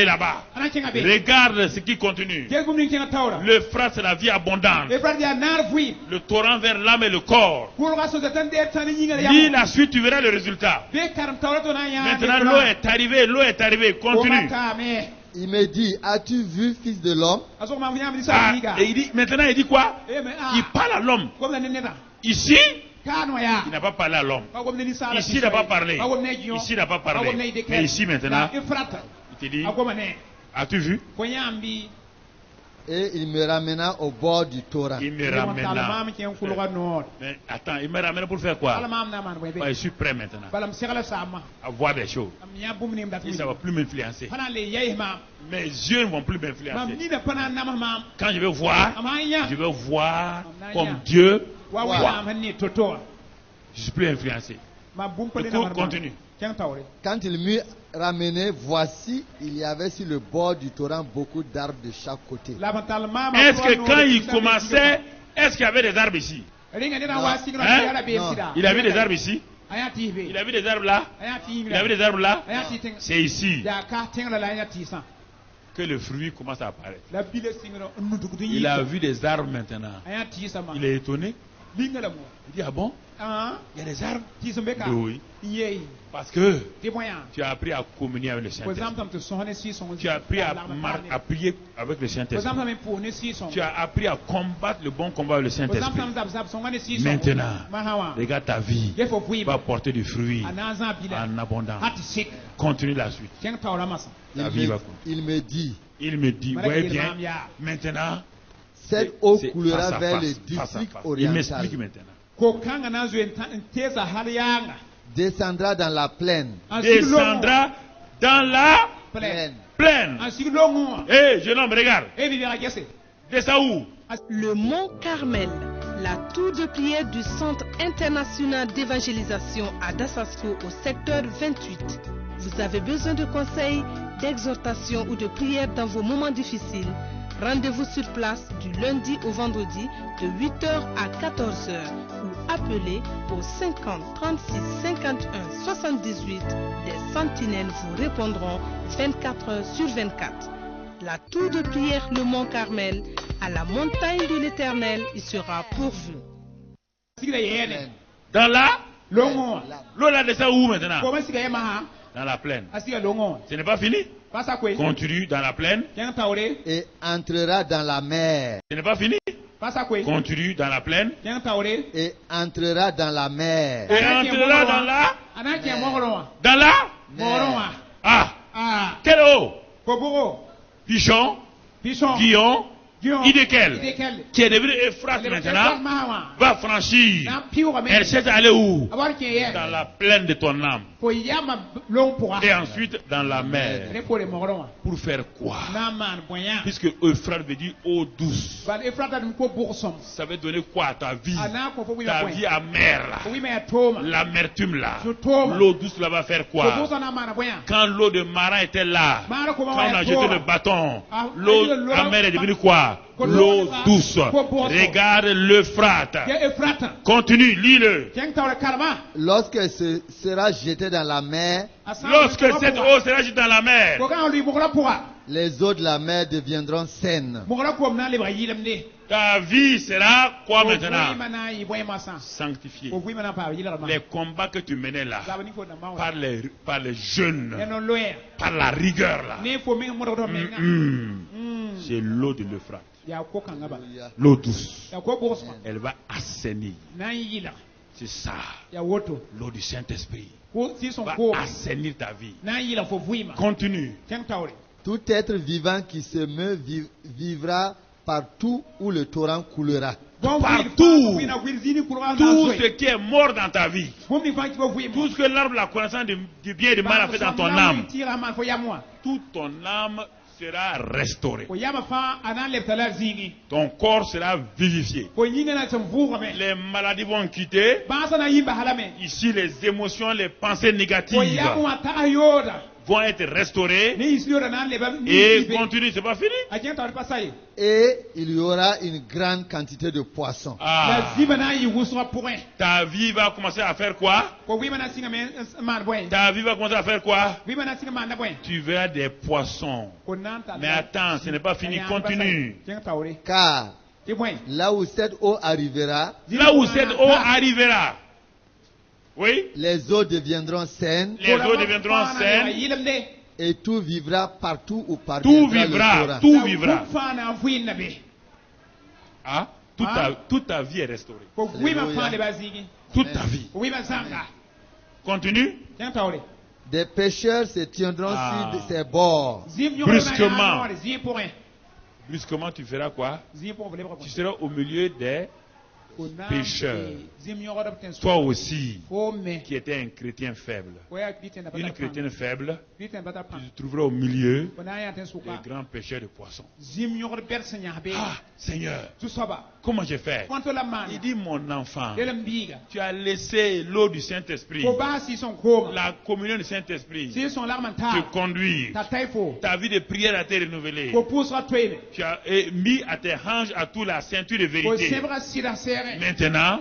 là-bas. Regarde ce qui continue. Le flat, c'est la vie abondante. Le torrent vers l'âme et le corps. Lis la suite, tu verras le résultat. Maintenant, l'eau est arrivée. Continue. Il me dit, as-tu vu, fils de l'homme? Et maintenant il dit quoi? Il parle à l'homme. Ici, il n'a pas parlé à l'homme. Ici, il n'a pas parlé. Ici, il n'a pas parlé. Mais ici, maintenant, il te dit, as-tu vu? Et il me ramena au bord du torrent. Il me ramena. Mais attends, il me ramena pour faire quoi? Je suis prêt maintenant à voir des choses. Ça ne va plus m'influencer. Mes yeux ne vont plus m'influencer. Quand je vais voir comme Dieu voit. Je ne suis plus influencé. Continue. Quand il m'eut ramené, voici, il y avait sur le bord du torrent beaucoup d'arbres de chaque côté. Est-ce que quand il commençait, est-ce qu'il y avait des arbres ici? Non. Il avait des arbres ici? Il avait des arbres là? Il avait des arbres là? C'est ici que le fruit commence à apparaître. Il a vu des arbres maintenant. Il est étonné. Il dit, ah bon? Il y a des arbres? Oui. Parce que tu as appris à communier avec le Saint-Esprit. Tu as appris à prier avec le Saint-Esprit. Tu as appris à combattre le bon combat avec le Saint-Esprit. Maintenant, regarde ta vie va porter du fruit en abondance. Continue la suite. Ta vie va continuer. Il me dit, voyez bien, maintenant, cette eau coulera vers le district oriental. Il m'explique maintenant. Descendra dans la plaine. Descendra dans la plaine. Hé, jeune homme, regarde. Descends où? Le Mont Carmel, la tour de prière du Centre international d'évangélisation à Damasko au secteur 28. Vous avez besoin de conseils, d'exhortation ou de prières dans vos moments difficiles. Rendez-vous sur place du lundi au vendredi de 8h à 14h ou appelez au 50 36 51 78. Des sentinelles vous répondront 24 heures sur 24. La tour de prière le Mont Carmel, à la montagne de l'Éternel, il sera pourvu. Dans la l'eau là descend où maintenant? dans la plaine. Ce n'est pas fini. Continue dans la plaine. Et entrera dans la mer. Ce n'est pas fini. Continue dans la plaine. Et entrera dans la mer. Et entrera dans la mer. Dans la mer. Ah. Quel eau? Pichon. Guillon. Idékel, qui est devenu Euphrate maintenant, va franchir. Elle sait aller où? Dans la plaine de ton âme. Et ensuite dans la mer. Pour faire quoi? Puisque Euphrate veut dire eau douce. Ça veut donner quoi à ta vie? Ta vie amère là. L'amertume là. L'eau douce là va faire quoi? Quand l'eau de Mara était là, quand on a jeté le bâton, l'eau amère est devenue quoi? L'eau douce. Regarde l'Euphrate. Continue, lis-le. Lorsque ce sera jeté dans la mer, lorsque cette eau sera jetée dans la mer, les eaux de la mer deviendront saines. Ta vie sera quoi maintenant? Sanctifiée. Les combats que tu menais là, par les jeunes, par la rigueur là, c'est l'eau de l'Euphrate. L'eau douce. Elle va assainir. C'est ça. L'eau du Saint-Esprit va assainir ta vie. Continue. Tout être vivant qui se meut vivra partout où le torrent coulera. Partout. Tout ce qui est mort dans ta vie. Tout ce que l'arbre de la connaissance du bien et du mal a fait dans ton âme. Toute ton âme sera restauré. Ton corps sera vivifié. Les maladies vont quitter. Ici, les émotions, les pensées négatives vont être restaurées. Et continue, c'est pas fini. Et il y aura une grande quantité de poissons. Ta vie va commencer à faire quoi? Ta vie va commencer à faire quoi? Tu verras des poissons. Mais attends, ce n'est pas fini, continue. Car là où cette eau arrivera, oui, les eaux deviendront saines. Les eaux deviendront saines. Et tout vivra partout où parviendra tout vivra. Tout vivra. Ah, toute ta vie est restaurée. Toute ta vie. Continue. Des pêcheurs se tiendront sur ces bords. Brusquement, tu feras quoi? Tu seras au milieu des pécheurs. Toi aussi, qui étais un chrétien faible. Une chrétienne faible, tu te trouveras au milieu des grands pécheurs de poissons. Ah, Seigneur, comment j'ai fait? Il dit, mon enfant, tu as laissé l'eau du Saint-Esprit, la communion du Saint-Esprit, te conduire. Ta vie de prière a été renouvelée. Tu as mis à tes hanches à tout la ceinture de vérité. Maintenant,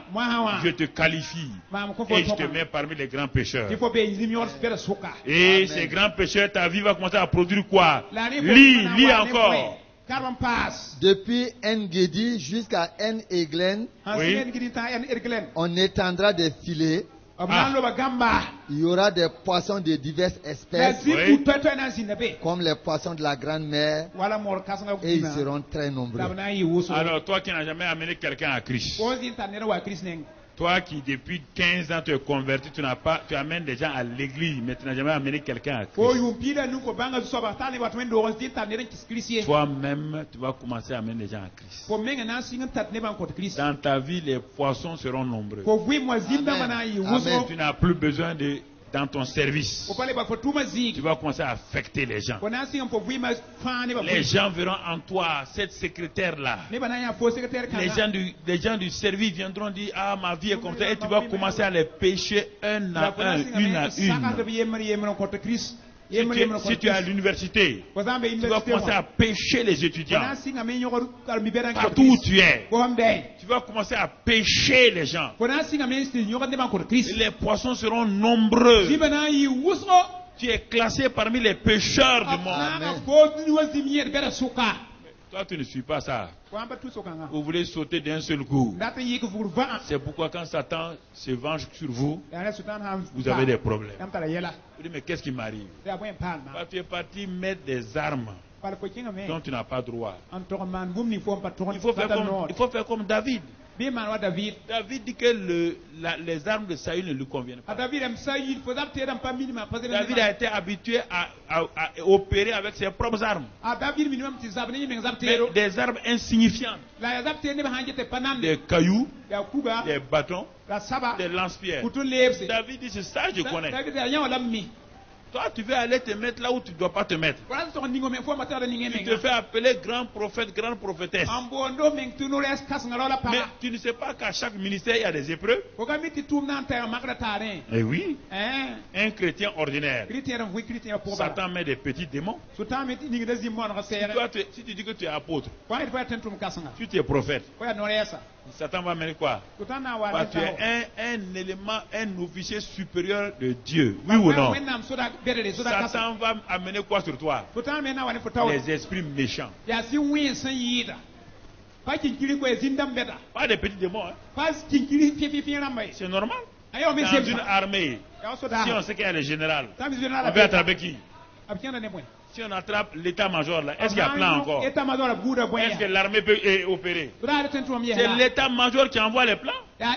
je te qualifie et je te mets parmi les grands pécheurs. Et ces grands pécheurs, ta vie va commencer à produire quoi? Lis encore. Depuis En-Gedi jusqu'à En-Eglen, oui, on étendra des filets. Il y aura des poissons de diverses espèces, oui, comme les poissons de la grande mer, et ils seront très nombreux. Alors, toi qui n'as jamais amené quelqu'un à Christ, toi qui depuis 15 ans tu es converti, tu amènes des gens à l'église, mais tu n'as jamais amené quelqu'un à Christ. Toi-même, tu vas commencer à amener des gens à Christ. Dans ta vie, les poissons seront nombreux. Amen. Tu n'as plus besoin de... Dans ton service, tu vas commencer à affecter les gens. Les gens verront en toi cette secrétaire-là. Les gens du service viendront dire, ah, ma vie est comme ça. Et tu vas commencer à les pêcher un à un, une à une. Si tu es à l'université, tu vas commencer à pêcher les étudiants. Partout où tu es, tu vas commencer à pêcher les gens. Les poissons seront nombreux. Tu es classé parmi les pêcheurs du monde. Toi, tu ne suis pas ça. Vous voulez sauter d'un seul coup. C'est pourquoi quand Satan se venge sur vous, vous avez des problèmes. Vous dites, mais qu'est-ce qui m'arrive? Tu es parti mettre des armes dont tu n'as pas droit. Il faut faire comme David. David dit que les armes de Saül ne lui conviennent pas. David a été habitué à opérer avec ses propres armes. Mais des armes insignifiantes. Des cailloux, des bâtons, des lance-pierres. David dit, c'est ça je connais. Toi, tu veux aller te mettre là où tu ne dois pas te mettre. Tu te fais appeler grand prophète, grande prophétesse. Mais tu ne sais pas qu'à chaque ministère, il y a des épreuves. Eh oui. Un chrétien ordinaire. Satan met des petits démons. Si tu dis que tu es apôtre, si tu es prophète, Satan va mener quoi? Parce que tu es un élément, un officier supérieur de Dieu. Oui ou non? Satan va amener quoi sur toi? Les esprits méchants. Pas des petits démons. Hein? C'est normal. Dans une armée, si on sait qu'il y a le général, on peut attraper qui? Si on attrape l'état-major là, est-ce qu'il y a plan encore? Est-ce que l'armée peut opérer? C'est l'état-major qui envoie les plans. La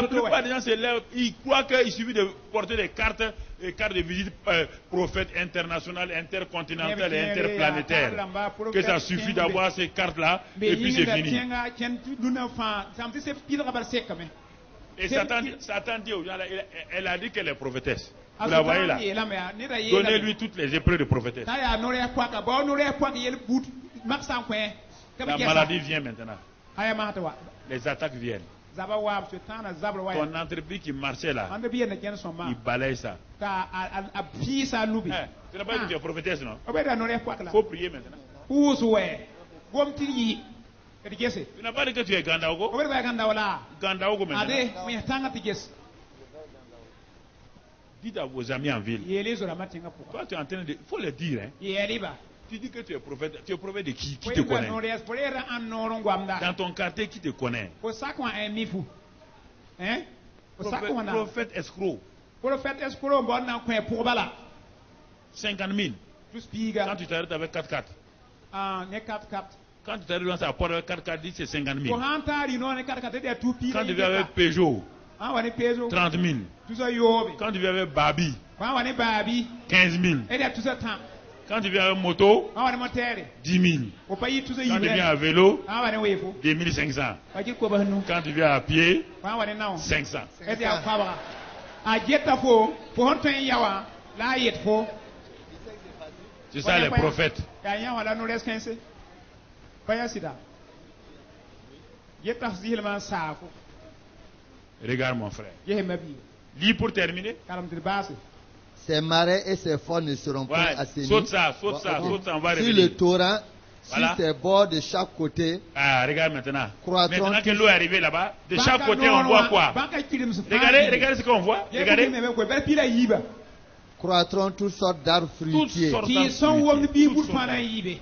plupart des gens se lèvent, ils croient qu'il suffit de porter des cartes de visite prophète international, intercontinental et interplanétaire. Que ça suffit d'avoir ces cartes-là et puis c'est fini. Et Satan dit aux gens, elle a dit qu'elle est prophétesse. Vous la voyez là? Donnez-lui toutes les épreuves de prophétesse. La maladie vient maintenant. Les attaques viennent. Ton entreprise qui marchait là, il balaye ça. Tu n'as pas dit que tu es prophétesse, non? Il faut prier maintenant. Tu n'as pas dit que tu es Gandaogo? Gandaogo maintenant. Dites à vos amis en ville. Toi, tu es en train de... Il faut le dire. Hein. Tu dis que tu es prophète. Tu es prophète de qui? Qui te connaît? Dans ton quartier, qui te connaît? Prophète escroc. 50 000. Quand tu t'arrêtes avec 4x4. Quand tu t'arrives dans sa porte avec 4x4, c'est 50 000. Quand tu viens avec Peugeot, 30 000. Quand tu viens avec Babi, 15 000. Quand tu viens avec moto, 10 000. Quand tu viens à vélo, 2500. Quand tu viens à pied, 500. C'est ça les prophètes. Regarde mon frère. Lis pour terminer. Ses marais et ses forts ne seront pas assainis. Saute ça, on va sur le torrent, sur ses bords de chaque côté. Ah, regarde maintenant. Maintenant que l'eau est arrivée là-bas, de chaque côté on voit quoi? Regardez ce qu'on voit. Regardez. Croîtront toutes sortes d'arbres fruitiers.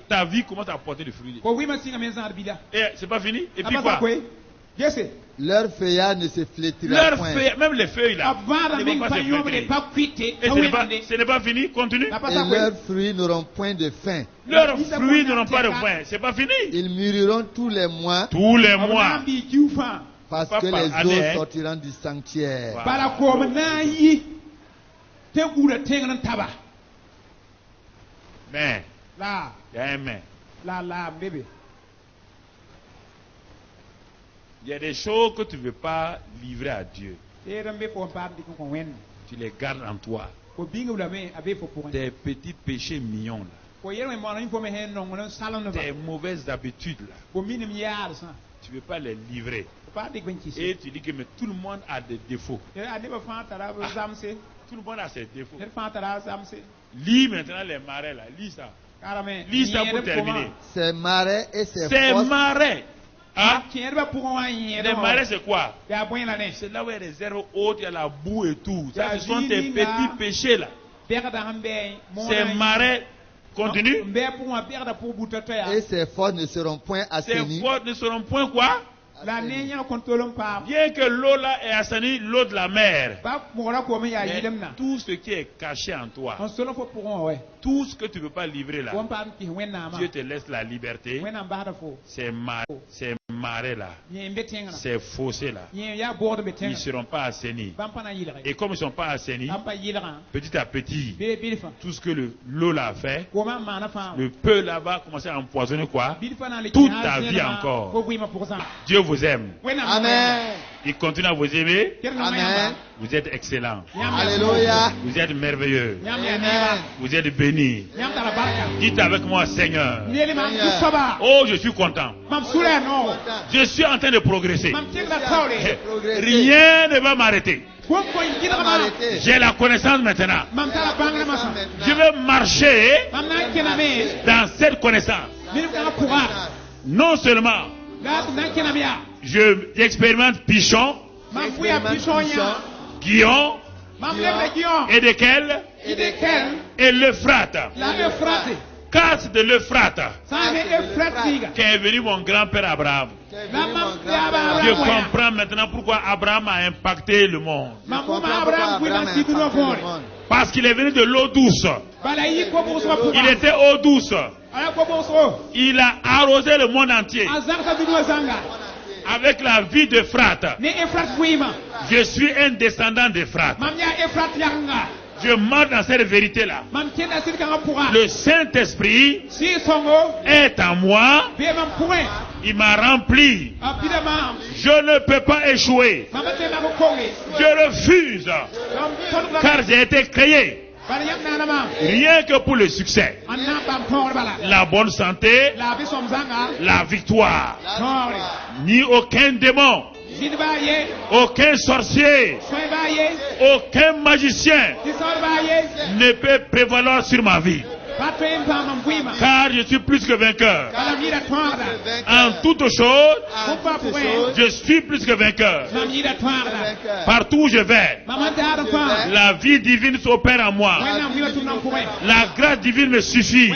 Ta vie commence à porter des fruits. Et c'est pas fini. Et puis quoi? Leur feuillage ne se flétrira point. Même les feuilles là, ne vont pas se flétrir. Et ce n'est pas fini, continue. Et leurs fruits n'auront point de faim. Leurs fruits n'auront pas de faim, c'est pas fini. Ils mûriront tous les mois. Tous les mois. Parce que les eaux sortiront du sanctuaire. Mais, il y a un mais. Il y a des choses que tu ne veux pas livrer à Dieu. Tu les gardes en toi. Tes petits péchés mignons là. Tes mauvaises habitudes là. Tu ne veux pas les livrer. Et tu dis que mais tout le monde a des défauts. Tout le monde a ses défauts. Lis maintenant les marais là. Lis ça. Lis ça pour terminer. Ces marais et ces marais. Hein? Les marais c'est quoi? C'est là où il y a les herbes hautes, il y a la boue et tout. Ça, ce sont tes petits péchés là. Ces marais Continue. Et ces forces ne seront point assainies. Ces forces ne seront point quoi? Bien que l'eau là est assainie, l'eau de la mer. Mais tout ce qui est caché en toi, tout ce que tu ne peux pas livrer là, Dieu te laisse la liberté. Ces marais là, ces fossés là, ils ne seront pas assainis. Et comme ils ne sont pas assainis, petit à petit, tout ce que l'eau là a fait, le peu là va commencer à empoisonner quoi? Toute ta vie encore. Dieu vous aime. Amen. Il continue à vous aimer. Amen. Vous êtes excellent. Alléluia. Vous êtes merveilleux. Amen. Vous êtes bénis. Dites avec moi, Seigneur. Oh, je suis content. Je suis en train de progresser. Rien ne va m'arrêter. J'ai la connaissance maintenant. Je vais marcher dans cette connaissance. Non seulement j'expérimente Pichon, Guillon, et desquels? Et l'Euphrate. Casse de l'Euphrate, qui est venu mon grand-père Abraham. Je comprends maintenant pourquoi Abraham a impacté le monde. Parce qu'il est venu de l'eau douce. Il était eau douce. Il a arrosé le monde entier avec la vie d'Euphrate. Je suis un descendant d'Euphrate. Je marche dans cette vérité-là. Le Saint-Esprit est en moi. Il m'a rempli. Je ne peux pas échouer. Je refuse. Car j'ai été créé rien que pour le succès, la bonne santé, la victoire. Ni aucun démon, aucun sorcier, aucun magicien ne peut prévaloir sur ma vie. Car je suis plus que vainqueur. En toutes choses, je suis plus que vainqueur. Partout où je vais, la vie divine s'opère en moi. La grâce divine me suffit.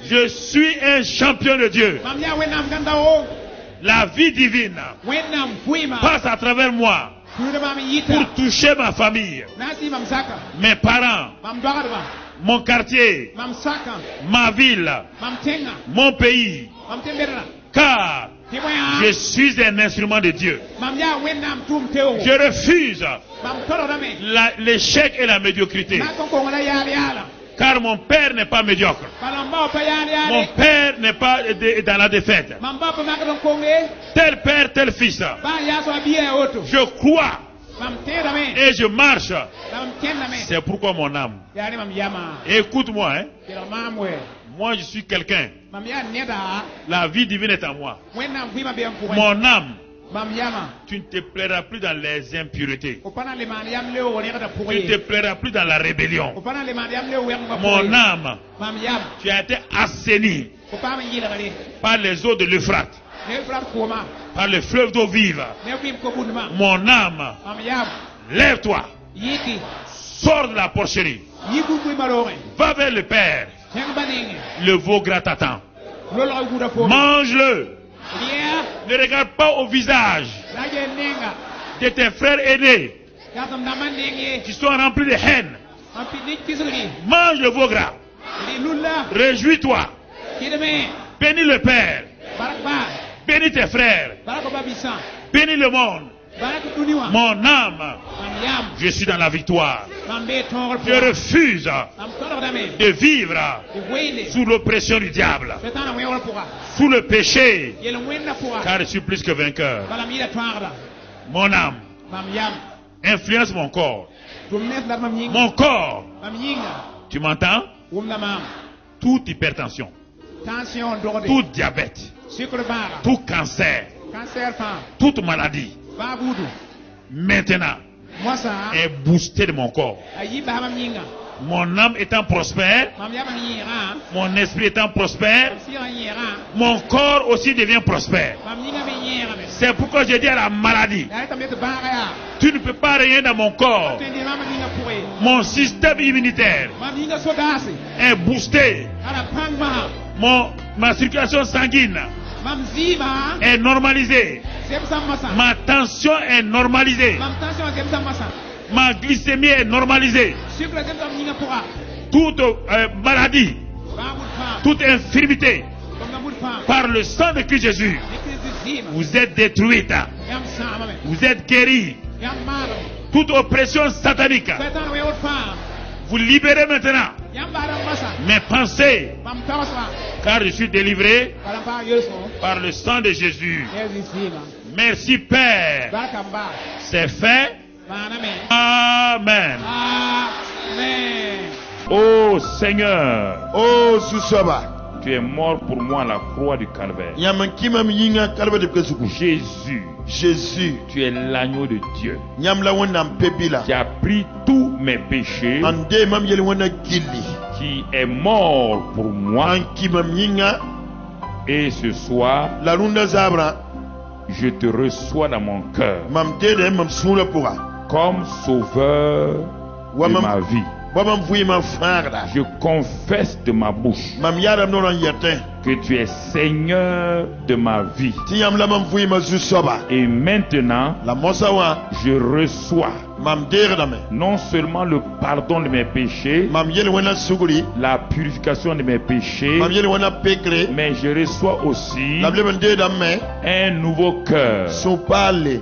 Je suis un champion de Dieu. La vie divine passe à travers moi pour toucher ma famille, mes parents, mon quartier, ma ville, mon pays. Car je suis un instrument de Dieu. Je refuse l'échec et la médiocrité. Car mon père n'est pas médiocre. Mon père n'est pas dans la défaite. Tel père, tel fils. Je crois et je marche. C'est pourquoi mon âme. Écoute-moi, hein. Moi, je suis quelqu'un. La vie divine est en moi. Mon âme. Tu ne te plairas plus dans les impuretés. Tu ne te plairas plus dans la rébellion. Mon âme, tu as été assaini par les eaux de l'Euphrate, par le fleuve d'eau vive. Mon âme, lève-toi, sors de la porcherie, va vers le Père. Le veau gras t'attend. Mange-le. Ne regarde pas au visage de tes frères aînés qui sont remplis de haine. Mange le veau gras. Réjouis-toi. Bénis le Père. Bénis tes frères. Bénis le monde. Mon âme, je suis dans la victoire. Je refuse de vivre sous l'oppression du diable, sous le péché, car je suis plus que vainqueur. Mon âme influence mon corps. Mon corps, tu m'entends? Toute hypertension, tout diabète, tout cancer, toute maladie, maintenant, est boosté de mon corps. Mon âme étant prospère, mon esprit étant prospère, mon corps aussi devient prospère. C'est pourquoi je dis à la maladie, tu ne peux pas rien dans mon corps. Mon système immunitaire est boosté. Ma circulation sanguine est normalisée. Ma tension est normalisée. Ma glycémie est normalisée. Toute maladie, toute infirmité, par le sang de Christ Jésus, vous êtes détruite. Vous êtes guéris. Toute oppression satanique, vous libérez maintenant mes pensées, car je suis délivré par le sang de Jésus. Merci Père. C'est fait. Amen. Oh Seigneur, oh Susaba, tu es mort pour moi à la croix du Calvaire. Jésus, tu es l'agneau de Dieu qui a pris tous mes péchés, qui est mort pour moi. Et ce soir, je te reçois dans mon cœur comme sauveur de ma vie. Je confesse de ma bouche que tu es Seigneur de ma vie. Et maintenant, je reçois non seulement le pardon de mes péchés, la purification de mes péchés, mais je reçois aussi un nouveau cœur.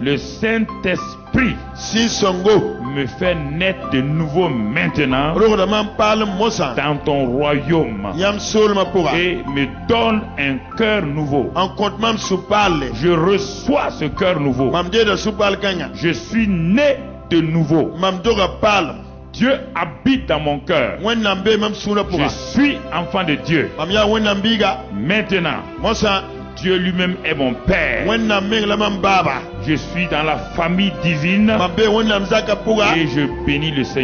Le Saint-Esprit me fait naître de nouveau maintenant dans ton royaume et me donne un cœur nouveau. Je reçois ce cœur nouveau. Je suis né de nouveau. Dieu habite dans mon cœur. Je suis enfant de Dieu. Maintenant, Dieu lui-même est mon Père. Je suis dans la famille divine et je bénis le Seigneur.